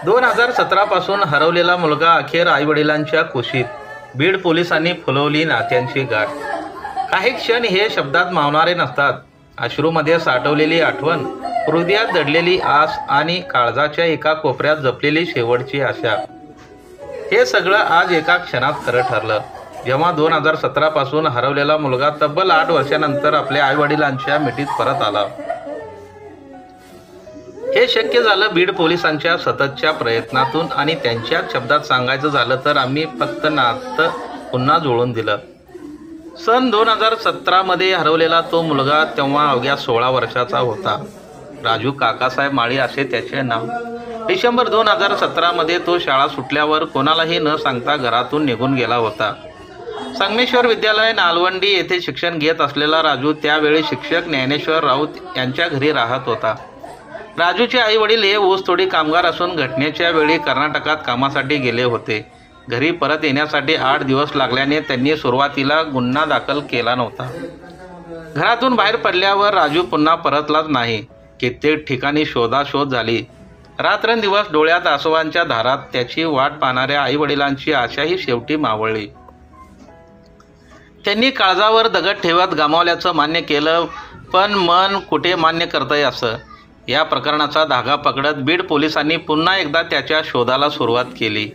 2017 पासून हरवलेला मुलगा अखेर आईवडिलांच्या कुशीत. बीड पोलिसांनी फुलवली नात्यांची गाठ. काही क्षण हे शब्दात मावणारे नसतात. अश्रूमध्ये साठवलेली आठवण, हृदयात दडलेली आस आणि काळजाच्या एका कोपऱ्यात जपलेली शेवटची आशा. हे सगळं आज एका क्षणात खरं ठरलं, जेव्हा 2017 पासून हरवलेला मुलगा तब्बल 8 वर्षानंतर आपल्या आईवडिलांच्या मिठीत परत आला. हे शक्य झालं बीड पोलिसांच्या सततच्या प्रयत्नातून आणि त्यांच्याच शब्दात सांगायचं झालं तर आम्ही फक्त नातं पुन्हा जुळवून दिलं. सन 2017 मध्ये हरवलेला तो मुलगा तेव्हा अवघ्या 16 वर्षाचा होता. राजू काकासाहेब माळी असे त्याचे नाव. डिसेंबर 2017 मध्ये तो शाळा सुटल्यावर कोणालाही न सांगता घरातून निघून गेला होता. संगमेश्वर विद्यालय नालवंडी येथे शिक्षण घेत असलेला राजू त्यावेळी शिक्षक ज्ञानेश्वर राऊत यांच्या घरी राहत होता. राजूचे आई वडील हे ऊसतोडी कामगार असून घटनेच्या वेळी कर्नाटकात कामासाठी गेले होते. घरी परत येण्यासाठी 8 दिवस लागल्याने त्यांनी सुरुवातीला गुन्हा दाखल केला नव्हता. घरातून बाहेर पडल्यावर राजू पुन्हा परतलाच नाही. कित्येक ठिकाणी शोधाशोध झाली. रात्रंदिवस डोळ्यात आसवांच्या धारात त्याची वाट पाहणाऱ्या आई वडिलांची आशाही शेवटी मावळली. त्यांनी काळजावर दगड ठेवत गमावल्याचं मान्य केलं, पण मन कुठे मान्य करतंय असं. या प्रकरणाचा धागा पकडत बीड पोलिसांनी पुन्हा एकदा त्याच्या शोधाला सुरुवात केली.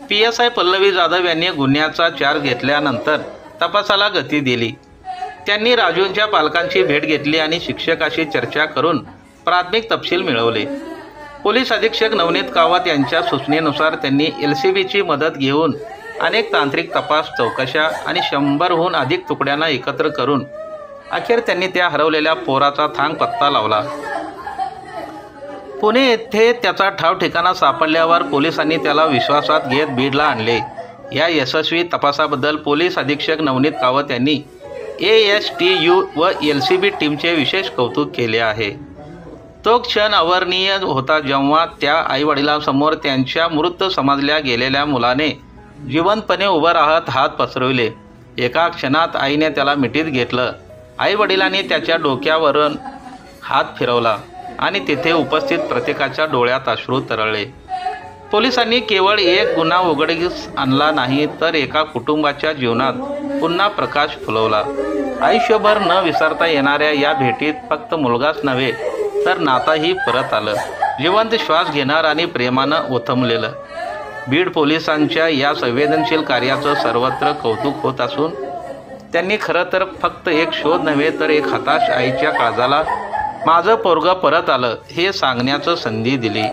PSI पल्लवी जाधव यांनी गुन्ह्याचा चार्ज घेतल्यानंतर तपासाला गती दिली. त्यांनी राजूंच्या पालकांची भेट घेतली आणि शिक्षकाशी चर्चा करून प्राथमिक तपशील मिळवले. पोलीस अधीक्षक नवनीत कावत यांच्या सूचनेनुसार त्यांनी LCBची मदत घेऊन अनेक तांत्रिक तपास चौकशा आणि 100हून अधिक तुकड्यांना एकत्र करून अखेर त्यांनी त्या हरवलेल्या पोराचा थांग पत्ता लावला. पुणे येथे त्याचा ठाव ठिकाणा सापडल्यावर पोलिसांनी त्याला विश्वासात घेत बीडला आणले. या यशस्वी तपासाबद्दल पोलीस अधीक्षक नवनीत कावत यांनी ASTU व LCB टीमचे विशेष कौतुक केले आहे. तो क्षण अवर्णनीय होता जेव्हा त्या आईवडिलांसमोर त्यांच्या मृत समजल्या गेलेल्या मुलाने जिवंतपणे उभं राहत हात पसरविले. एका क्षणात आईने त्याला मिठीत घेतलं. आईवडिलांनी त्याच्या डोक्यावरून हात फिरवला आणि तिथे उपस्थित प्रत्येकाच्या डोळ्यात अश्रू तरळले. पोलिसांनी केवळ एक गुन्हा उघडकीस आणला नाही, तर एका कुटुंबाच्या जीवनात पुन्हा प्रकाश फुलवला. आयुष्यभर न विसरता येणाऱ्या या भेटीत फक्त मुलगाच नव्हे तर नाताही परत आलं, जिवंत श्वास घेणार आणि प्रेमानं ओथंबलेलं. बीड पोलिसांच्या या संवेदनशील कार्याचं सर्वत्र कौतुक होत असून त्यांनी खरं तर फक्त एक शोध नव्हे तर एक हताश आईच्या काळजाला माझं पोरगं परत आलं हे सांगण्याचं संधी दिली.